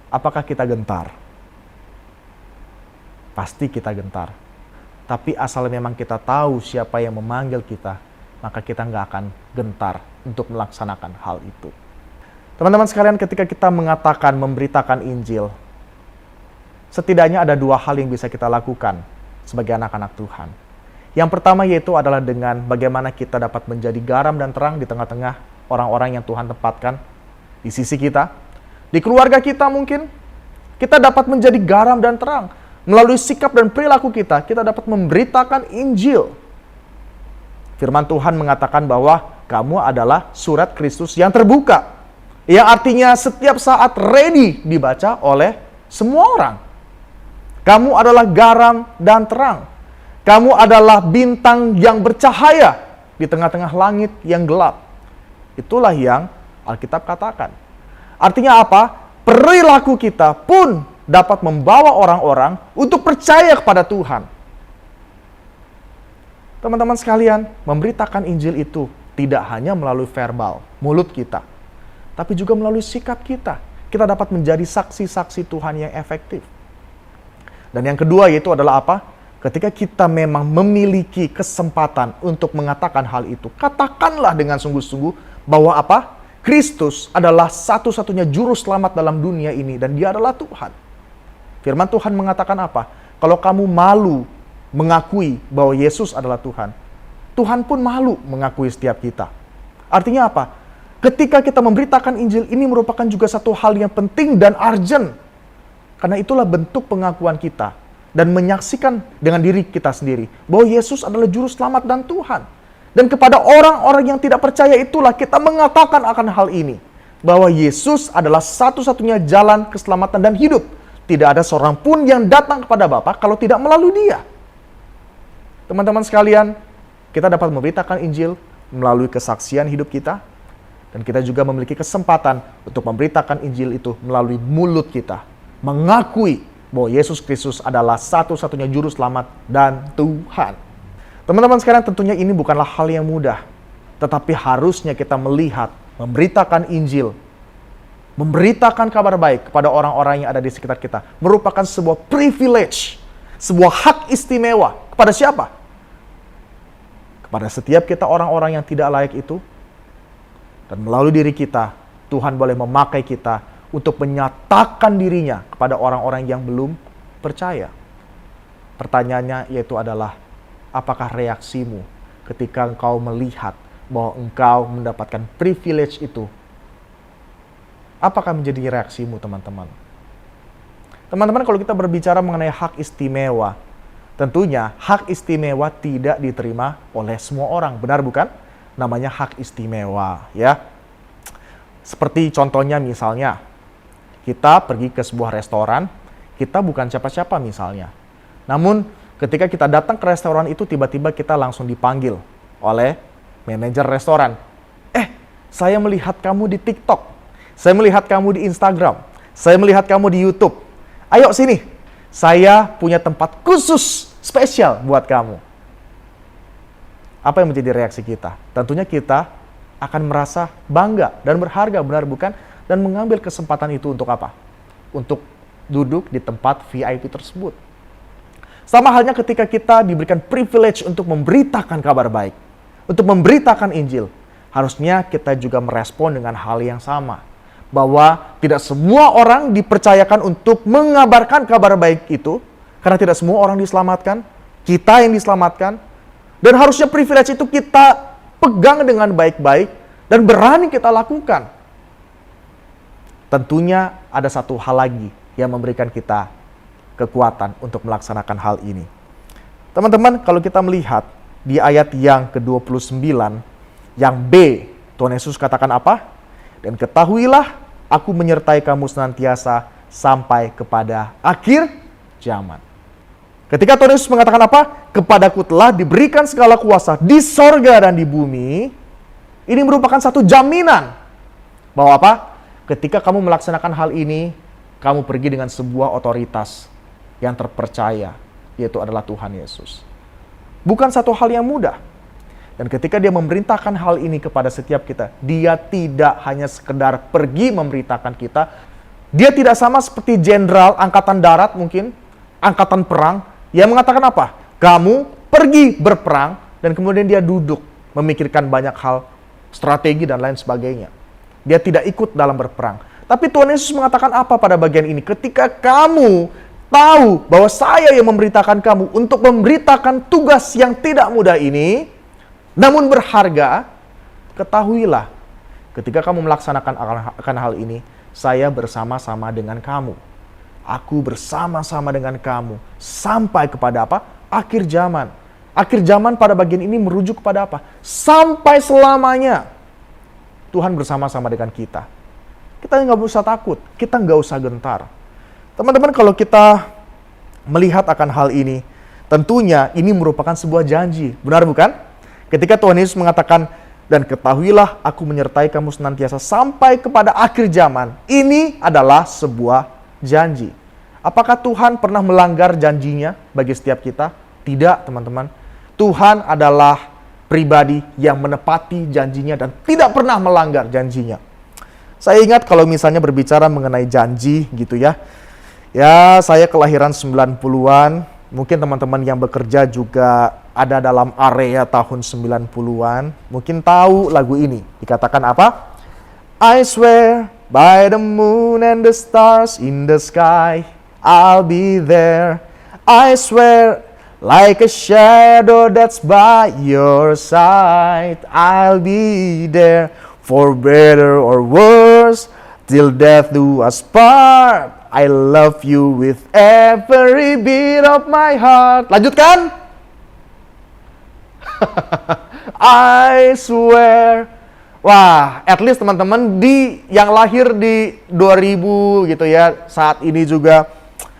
Apakah kita gentar? Pasti kita gentar. Tapi asal memang kita tahu siapa yang memanggil kita, maka kita nggak akan gentar untuk melaksanakan hal itu. Teman-teman sekalian, ketika kita mengatakan memberitakan Injil, setidaknya ada dua hal yang bisa kita lakukan sebagai anak-anak Tuhan. Yang pertama yaitu adalah dengan bagaimana kita dapat menjadi garam dan terang di tengah-tengah orang-orang yang Tuhan tempatkan di sisi kita. Di keluarga kita mungkin, kita dapat menjadi garam dan terang. Melalui sikap dan perilaku kita dapat memberitakan Injil. Firman Tuhan mengatakan bahwa kamu adalah surat Kristus yang terbuka. Yang artinya setiap saat ready dibaca oleh semua orang. Kamu adalah garam dan terang. Kamu adalah bintang yang bercahaya di tengah-tengah langit yang gelap. Itulah yang Alkitab katakan. Artinya apa? Perilaku kita pun dapat membawa orang-orang untuk percaya kepada Tuhan. Teman-teman sekalian, memberitakan Injil itu tidak hanya melalui verbal, mulut kita, tapi juga melalui sikap kita. Kita dapat menjadi saksi-saksi Tuhan yang efektif. Dan yang kedua yaitu adalah apa? Ketika kita memang memiliki kesempatan untuk mengatakan hal itu, katakanlah dengan sungguh-sungguh bahwa apa? Kristus adalah satu-satunya juru selamat dalam dunia ini dan dia adalah Tuhan. Firman Tuhan mengatakan apa? Kalau kamu malu mengakui bahwa Yesus adalah Tuhan, Tuhan pun malu mengakui setiap kita. Artinya apa? Ketika kita memberitakan Injil, ini merupakan juga satu hal yang penting dan urgent. Karena itulah bentuk pengakuan kita dan menyaksikan dengan diri kita sendiri bahwa Yesus adalah juru selamat dan Tuhan. Dan kepada orang-orang yang tidak percaya itulah kita mengatakan akan hal ini. Bahwa Yesus adalah satu-satunya jalan keselamatan dan hidup. Tidak ada seorang pun yang datang kepada Bapa kalau tidak melalui Dia. Teman-teman sekalian, kita dapat memberitakan Injil melalui kesaksian hidup kita. Dan kita juga memiliki kesempatan untuk memberitakan Injil itu melalui mulut kita. Mengakui bahwa Yesus Kristus adalah satu-satunya juru selamat dan Tuhan. Teman-teman sekalian, tentunya ini bukanlah hal yang mudah. Tetapi harusnya kita melihat, memberitakan Injil, memberitakan kabar baik kepada orang-orang yang ada di sekitar kita merupakan sebuah privilege, sebuah hak istimewa. Kepada siapa? kepada setiap kita orang-orang yang tidak layak itu. Dan melalui diri kita, Tuhan boleh memakai kita untuk menyatakan dirinya kepada orang-orang yang belum percaya. Pertanyaannya yaitu adalah, apakah reaksimu ketika engkau melihat bahwa engkau mendapatkan privilege itu? Apakah menjadi reaksimu, teman-teman? Teman-teman, kalau kita berbicara mengenai hak istimewa, tentunya hak istimewa tidak diterima oleh semua orang. Benar bukan? Namanya hak istimewa, ya. Seperti contohnya misalnya, kita pergi ke sebuah restoran, kita bukan siapa-siapa misalnya. Namun ketika kita datang ke restoran itu, tiba-tiba kita langsung dipanggil oleh manajer restoran. Saya melihat kamu di TikTok, saya melihat kamu di Instagram, saya melihat kamu di YouTube. Ayo sini, saya punya tempat khusus spesial buat kamu. Apa yang menjadi reaksi kita? Tentunya kita akan merasa bangga dan berharga, benar bukan? Dan mengambil kesempatan itu untuk apa? Untuk duduk di tempat VIP tersebut. Sama halnya ketika kita diberikan privilege untuk memberitakan kabar baik, untuk memberitakan Injil. Harusnya kita juga merespon dengan hal yang sama. Bahwa tidak semua orang dipercayakan untuk mengabarkan kabar baik itu, karena tidak semua orang diselamatkan, kita yang diselamatkan. Dan harusnya privilege itu kita pegang dengan baik-baik dan berani kita lakukan. Tentunya ada satu hal lagi yang memberikan kita kekuatan untuk melaksanakan hal ini. Teman-teman, kalau kita melihat di ayat yang ke-29, yang B, Tuhan Yesus katakan apa? Dan ketahuilah, aku menyertai kamu senantiasa sampai kepada akhir zaman. Ketika Tuhan Yesus mengatakan apa? Kepadaku telah diberikan segala kuasa di sorga dan di bumi. Ini merupakan satu jaminan bahwa apa? Ketika kamu melaksanakan hal ini, kamu pergi dengan sebuah otoritas yang terpercaya, yaitu adalah Tuhan Yesus. Bukan satu hal yang mudah. Dan ketika dia memerintahkan hal ini kepada setiap kita, dia tidak hanya sekedar pergi memberitakan kita. Dia tidak sama seperti jenderal angkatan darat mungkin, angkatan perang, yang mengatakan apa? Kamu pergi berperang, dan kemudian dia duduk memikirkan banyak hal, strategi dan lain sebagainya. Dia tidak ikut dalam berperang. Tapi Tuhan Yesus mengatakan apa pada bagian ini? Ketika kamu tahu bahwa saya yang memberitakan kamu untuk memberitakan tugas yang tidak mudah ini, namun berharga, ketahuilah, ketika kamu melaksanakan akan hal ini, saya bersama-sama dengan kamu. Aku bersama-sama dengan kamu sampai kepada apa? Akhir zaman. Akhir zaman pada bagian ini merujuk kepada apa? Sampai selamanya. Tuhan bersama-sama dengan kita. Kita nggak usah takut, kita nggak usah gentar. Teman-teman, kalau kita melihat akan hal ini, tentunya ini merupakan sebuah janji. Benar bukan? Ketika Tuhan Yesus mengatakan, dan ketahuilah aku menyertai kamu senantiasa sampai kepada akhir zaman. Ini adalah sebuah janji. Apakah Tuhan pernah melanggar janjinya bagi setiap kita? Tidak, teman-teman. Tuhan adalah pribadi yang menepati janjinya dan tidak pernah melanggar janjinya. Saya ingat kalau misalnya berbicara mengenai janji gitu ya. Ya, saya kelahiran 90-an. Mungkin teman-teman yang bekerja juga ada dalam area tahun 90-an. Mungkin tahu lagu ini. Dikatakan apa? I swear by the moon and the stars in the sky, I'll be there. I swear like a shadow that's by your side, I'll be there. For better or worse, till death do us part. I love you with every beat of my heart. Lanjutkan. I swear. Wah, at least teman-teman yang lahir di 2000 gitu ya, saat ini juga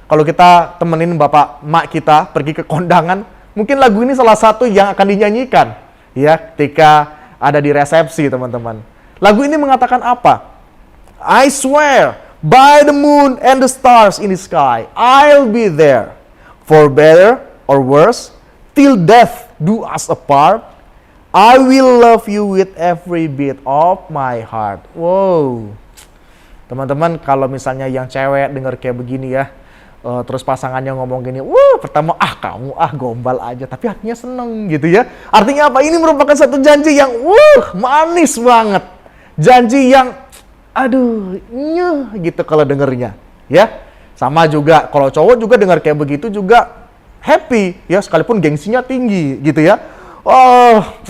kalau kita temenin bapak mak kita pergi ke kondangan, mungkin lagu ini salah satu yang akan dinyanyikan ya ketika ada di resepsi, teman-teman. Lagu ini mengatakan apa? I swear by the moon and the stars in the sky, I'll be there. For better or worse, till death do us apart, I will love you with every beat of my heart. Wow. Teman-teman, kalau misalnya yang cewek dengar kayak begini ya, Terus pasangannya ngomong gini, pertama kamu gombal aja, tapi hatinya seneng gitu ya. Artinya apa? Ini merupakan satu janji yang manis banget. Janji yang gitu kalau dengernya ya. Sama juga kalau cowok juga dengar kayak begitu juga happy ya, sekalipun gengsinya tinggi gitu ya.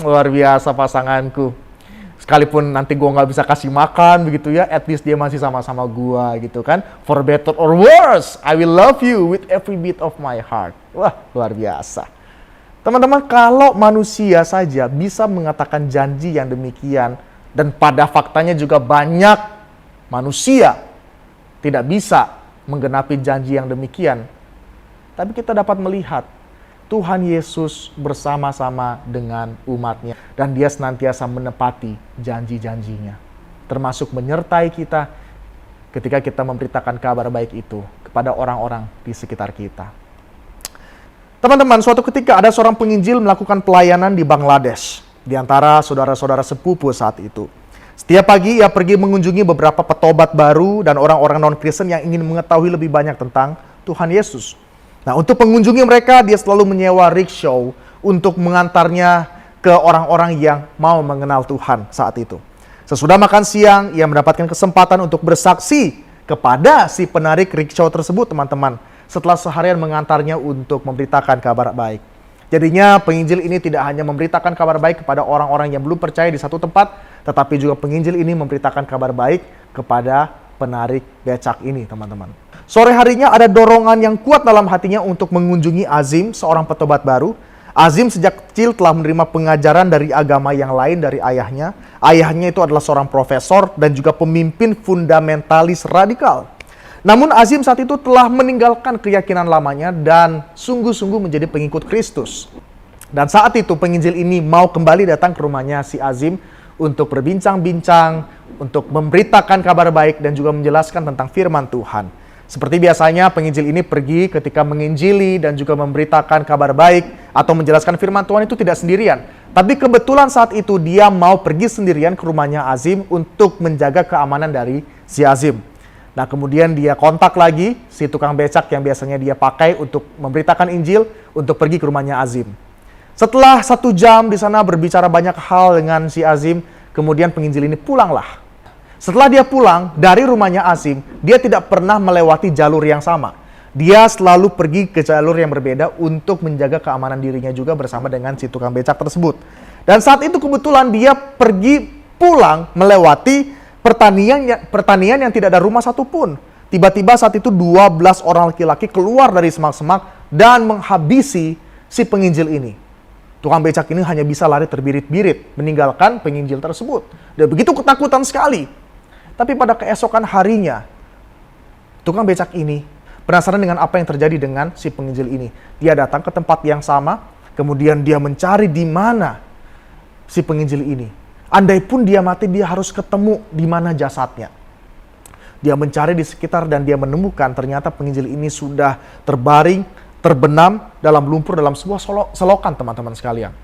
Luar biasa pasanganku. Sekalipun nanti gue nggak bisa kasih makan begitu ya, at least dia masih sama-sama gue gitu kan. For better or worse, I will love you with every beat of my heart. Wah, luar biasa. Teman-teman, kalau manusia saja bisa mengatakan janji yang demikian, dan pada faktanya juga banyak manusia tidak bisa menggenapi janji yang demikian, tapi kita dapat melihat Tuhan Yesus bersama-sama dengan umatnya, dan dia senantiasa menepati janji-janjinya, termasuk menyertai kita ketika kita memberitakan kabar baik itu kepada orang-orang di sekitar kita. Teman-teman, suatu ketika ada seorang penginjil melakukan pelayanan di Bangladesh, di antara saudara-saudara sepupu saat itu. Setiap pagi ia pergi mengunjungi beberapa petobat baru dan orang-orang non-Kristen yang ingin mengetahui lebih banyak tentang Tuhan Yesus. Nah, untuk mengunjungi mereka, dia selalu menyewa rickshaw untuk mengantarnya ke orang-orang yang mau mengenal Tuhan saat itu. Sesudah makan siang, ia mendapatkan kesempatan untuk bersaksi kepada si penarik rickshaw tersebut, teman-teman, setelah seharian mengantarnya untuk memberitakan kabar baik. Jadinya penginjil ini tidak hanya memberitakan kabar baik kepada orang-orang yang belum percaya di satu tempat, tetapi juga penginjil ini memberitakan kabar baik kepada penarik becak ini, teman-teman. Sore harinya ada dorongan yang kuat dalam hatinya untuk mengunjungi Azim, seorang petobat baru. Azim sejak kecil telah menerima pengajaran dari agama yang lain dari ayahnya. Ayahnya itu adalah seorang profesor dan juga pemimpin fundamentalis radikal. Namun Azim saat itu telah meninggalkan keyakinan lamanya dan sungguh-sungguh menjadi pengikut Kristus. Dan saat itu penginjil ini mau kembali datang ke rumahnya si Azim untuk berbincang-bincang, untuk memberitakan kabar baik dan juga menjelaskan tentang firman Tuhan. Seperti biasanya penginjil ini pergi ketika menginjili dan juga memberitakan kabar baik atau menjelaskan firman Tuhan itu tidak sendirian. Tapi kebetulan saat itu dia mau pergi sendirian ke rumahnya Azim untuk menjaga keamanan dari si Azim. Nah, kemudian dia kontak lagi si tukang becak yang biasanya dia pakai untuk memberitakan Injil untuk pergi ke rumahnya Azim. Setelah 1 jam di sana berbicara banyak hal dengan si Azim, kemudian penginjil ini pulanglah. Setelah dia pulang dari rumahnya Azim, dia tidak pernah melewati jalur yang sama. Dia selalu pergi ke jalur yang berbeda untuk menjaga keamanan dirinya juga bersama dengan si tukang becak tersebut. Dan saat itu kebetulan dia pergi pulang melewati pertanian yang tidak ada rumah satupun. Tiba-tiba saat itu 12 orang laki-laki keluar dari semak-semak dan menghabisi si penginjil ini. Tukang becak ini hanya bisa lari terbirit-birit meninggalkan penginjil tersebut. Dia begitu ketakutan sekali. Tapi pada keesokan harinya, tukang becak ini penasaran dengan apa yang terjadi dengan si penginjil ini. Dia datang ke tempat yang sama, kemudian dia mencari di mana si penginjil ini. Andai pun dia mati, dia harus ketemu di mana jasadnya. Dia mencari di sekitar dan dia menemukan ternyata penginjil ini sudah terbaring, terbenam dalam lumpur dalam sebuah selokan, teman-teman sekalian.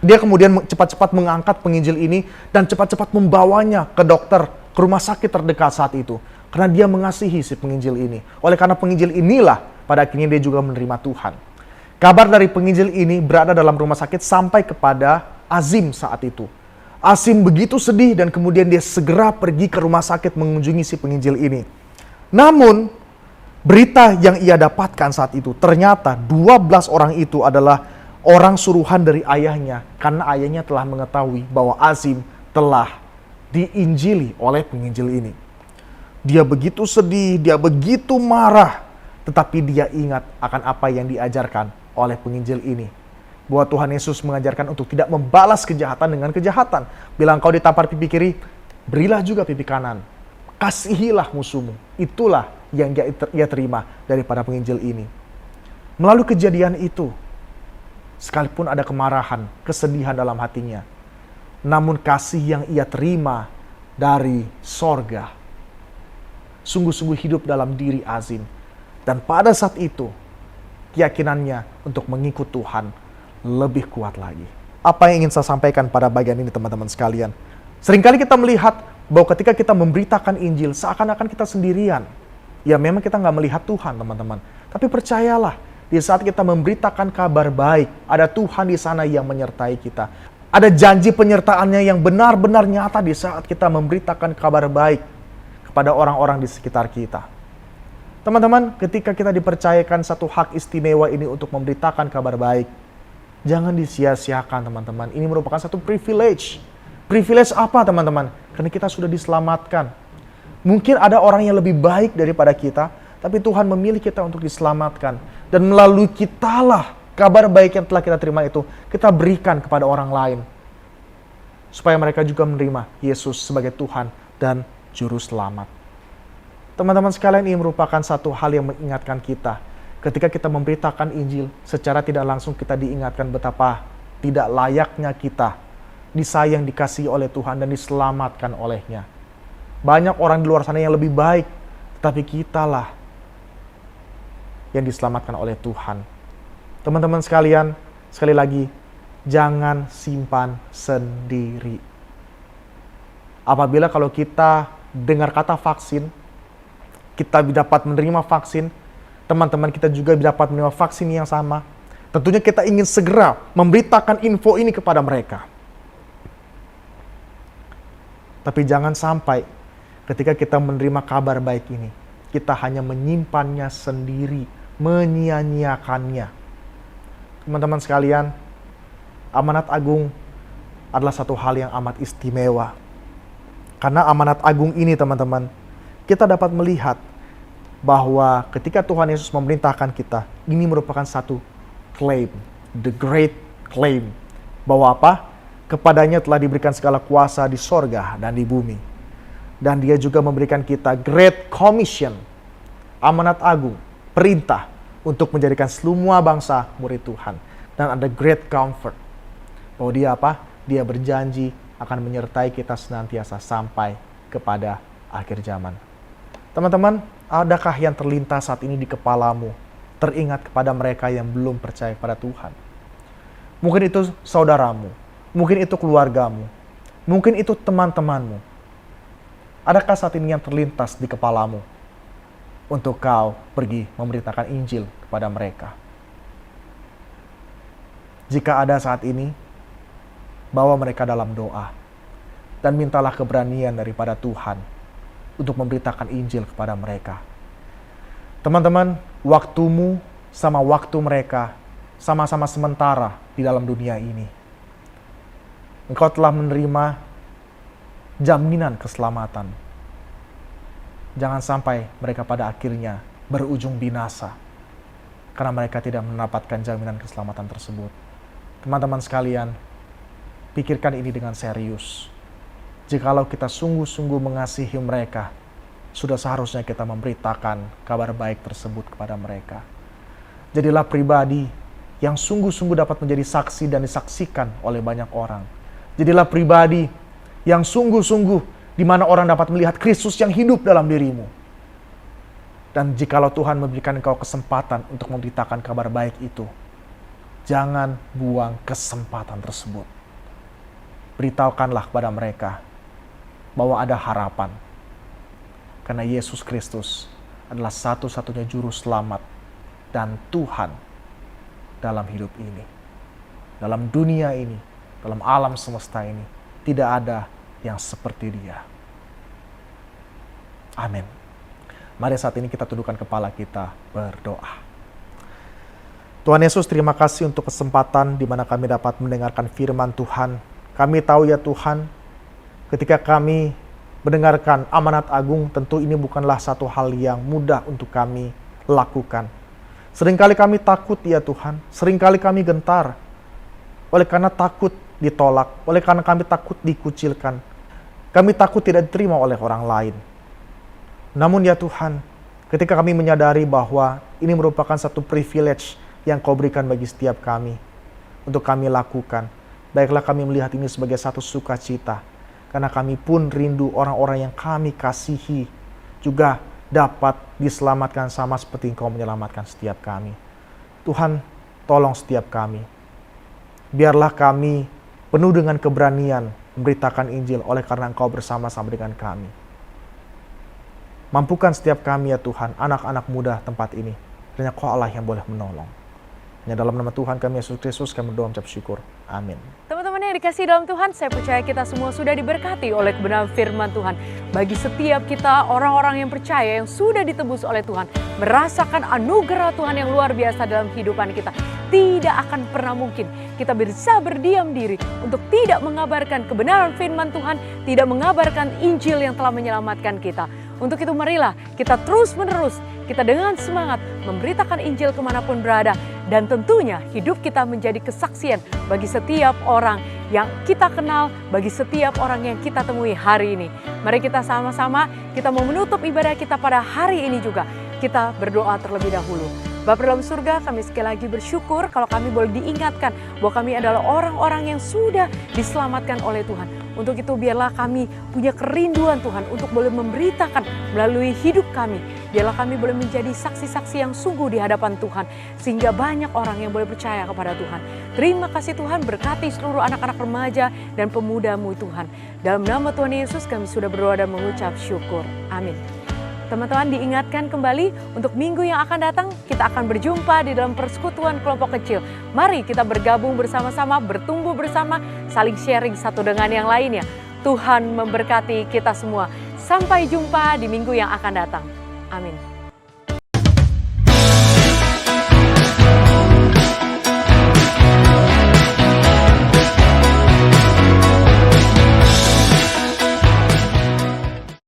Dia kemudian cepat-cepat mengangkat penginjil ini dan cepat-cepat membawanya ke dokter, ke rumah sakit terdekat saat itu. Karena dia mengasihi si penginjil ini. Oleh karena penginjil inilah, pada akhirnya dia juga menerima Tuhan. Kabar dari penginjil ini berada dalam rumah sakit sampai kepada Azim saat itu. Azim begitu sedih dan kemudian dia segera pergi ke rumah sakit mengunjungi si penginjil ini. Namun, berita yang ia dapatkan saat itu, ternyata 12 orang itu adalah orang suruhan dari ayahnya. Karena ayahnya telah mengetahui bahwa Azim telah diinjili oleh penginjil ini. Dia begitu sedih, dia begitu marah, tetapi dia ingat akan apa yang diajarkan oleh penginjil ini. Bahwa Tuhan Yesus mengajarkan untuk tidak membalas kejahatan dengan kejahatan. Bila engkau ditampar pipi kiri, berilah juga pipi kanan. Kasihilah musuhmu. Itulah yang ia terima daripada penginjil ini. Melalui kejadian itu, sekalipun ada kemarahan, kesedihan dalam hatinya, namun kasih yang ia terima dari sorga sungguh-sungguh hidup dalam diri Azim. Dan pada saat itu, keyakinannya untuk mengikut Tuhan lebih kuat lagi. Apa yang ingin saya sampaikan pada bagian ini, teman-teman sekalian? Seringkali kita melihat bahwa ketika kita memberitakan Injil, seakan-akan kita sendirian. Ya memang kita nggak melihat Tuhan, teman-teman. Tapi percayalah, di saat kita memberitakan kabar baik, ada Tuhan di sana yang menyertai kita. Ada janji penyertaannya yang benar-benar nyata di saat kita memberitakan kabar baik kepada orang-orang di sekitar kita. Teman-teman, ketika kita dipercayakan satu hak istimewa ini untuk memberitakan kabar baik, jangan disia-siakan teman-teman. Ini merupakan satu privilege. Privilege apa teman-teman? Karena kita sudah diselamatkan. Mungkin ada orang yang lebih baik daripada kita, tapi Tuhan memilih kita untuk diselamatkan. Dan melalui kitalah kabar baik yang telah kita terima itu, kita berikan kepada orang lain. Supaya mereka juga menerima Yesus sebagai Tuhan dan Juru Selamat. Teman-teman sekalian, ini merupakan satu hal yang mengingatkan kita. Ketika kita memberitakan Injil, secara tidak langsung kita diingatkan betapa tidak layaknya kita disayang, dikasihi oleh Tuhan dan diselamatkan olehnya. Banyak orang di luar sana yang lebih baik, tetapi kitalah yang diselamatkan oleh Tuhan. Teman-teman sekalian, sekali lagi, jangan simpan sendiri. Apabila kalau kita dengar kata vaksin, kita dapat menerima vaksin, teman-teman kita juga dapat menerima vaksin yang sama, tentunya kita ingin segera memberitakan info ini kepada mereka. Tapi jangan sampai ketika kita menerima kabar baik ini, kita hanya menyimpannya sendiri, menyia-nyiakannya. Teman-teman sekalian, amanat agung adalah satu hal yang amat istimewa. Karena amanat agung ini teman-teman, kita dapat melihat bahwa ketika Tuhan Yesus memerintahkan kita, ini merupakan satu claim, the great claim. Bahwa apa? Kepadanya telah diberikan segala kuasa di sorga dan di bumi. Dan dia juga memberikan kita Great Commission, amanat agung, perintah untuk menjadikan semua bangsa murid Tuhan. Dan ada Great Comfort, bahwa dia apa? Dia berjanji akan menyertai kita senantiasa sampai kepada akhir zaman. Teman-teman, adakah yang terlintas saat ini di kepalamu, teringat kepada mereka yang belum percaya kepada Tuhan? Mungkin itu saudaramu, mungkin itu keluargamu, mungkin itu teman-temanmu. Adakah saat ini yang terlintas di kepalamu untuk kau pergi memberitakan Injil kepada mereka? Jika ada saat ini, bawa mereka dalam doa dan mintalah keberanian daripada Tuhan untuk memberitakan Injil kepada mereka. Teman-teman, waktumu sama waktu mereka sama-sama sementara di dalam dunia ini. Engkau telah menerima jaminan keselamatan. Jangan sampai mereka pada akhirnya berujung binasa karena mereka tidak mendapatkan jaminan keselamatan tersebut. Teman-teman sekalian, pikirkan ini dengan serius. Jikalau kita sungguh-sungguh mengasihi mereka, sudah seharusnya kita memberitakan kabar baik tersebut kepada mereka. Jadilah pribadi yang sungguh-sungguh dapat menjadi saksi dan disaksikan oleh banyak orang. Jadilah pribadi yang sungguh-sungguh di mana orang dapat melihat Kristus yang hidup dalam dirimu. Dan jikalau Tuhan memberikan engkau kesempatan untuk memberitakan kabar baik itu, jangan buang kesempatan tersebut. Beritahukanlah kepada mereka bahwa ada harapan. Karena Yesus Kristus adalah satu-satunya juru selamat dan Tuhan dalam hidup ini. Dalam dunia ini, dalam alam semesta ini, tidak ada yang seperti Dia. Amin. Mari saat ini kita tundukkan kepala kita berdoa. Tuhan Yesus, terima kasih untuk kesempatan di mana kami dapat mendengarkan firman Tuhan. Kami tahu ya Tuhan, ketika kami mendengarkan amanat agung, tentu ini bukanlah satu hal yang mudah untuk kami lakukan. Seringkali kami takut ya Tuhan, seringkali kami gentar, oleh karena takut ditolak, oleh karena kami takut dikucilkan. Kami takut tidak diterima oleh orang lain. Namun ya Tuhan, ketika kami menyadari bahwa ini merupakan satu privilege yang Kau berikan bagi setiap kami, untuk kami lakukan, baiklah kami melihat ini sebagai satu sukacita, karena kami pun rindu orang-orang yang kami kasihi juga dapat diselamatkan sama seperti Engkau menyelamatkan setiap kami. Tuhan, tolong setiap kami. Biarlah kami penuh dengan keberanian memberitakan Injil oleh karena Engkau bersama-sama dengan kami. Mampukan setiap kami ya Tuhan, anak-anak muda tempat ini, Hanya Kau Allah yang boleh menolong. Hanya dalam nama Tuhan kami Yesus Kristus kami berdoa mengucap syukur. Amin. Teman-teman yang dikasihi dalam Tuhan, saya percaya kita semua sudah diberkati oleh kebenaran firman Tuhan. Bagi setiap kita, orang-orang yang percaya yang sudah ditebus oleh Tuhan, merasakan anugerah Tuhan yang luar biasa dalam kehidupan kita. Tidak akan pernah mungkin kita bisa berdiam diri untuk tidak mengabarkan kebenaran firman Tuhan, tidak mengabarkan Injil yang telah menyelamatkan kita. Untuk itu marilah kita terus-menerus, kita dengan semangat memberitakan Injil kemanapun berada. Dan tentunya hidup kita menjadi kesaksian bagi setiap orang yang kita kenal, bagi setiap orang yang kita temui hari ini. Mari kita sama-sama, kita mau menutup ibadah kita pada hari ini juga. Kita berdoa terlebih dahulu. Bapa dalam surga, kami sekali lagi bersyukur kalau kami boleh diingatkan bahwa kami adalah orang-orang yang sudah diselamatkan oleh Tuhan. Untuk itu biarlah kami punya kerinduan Tuhan untuk boleh memberitakan melalui hidup kami. Biarlah kami boleh menjadi saksi-saksi yang sungguh di hadapan Tuhan. Sehingga banyak orang yang boleh percaya kepada Tuhan. Terima kasih Tuhan, berkati seluruh anak-anak remaja dan pemuda-Mu Tuhan. Dalam nama Tuhan Yesus kami sudah berdoa dan mengucap syukur. Amin. Teman-teman diingatkan kembali untuk minggu yang akan datang kita akan berjumpa di dalam persekutuan kelompok kecil. Mari kita bergabung bersama-sama, bertumbuh bersama, saling sharing satu dengan yang lainnya. Tuhan memberkati kita semua. Sampai jumpa di minggu yang akan datang. Amin.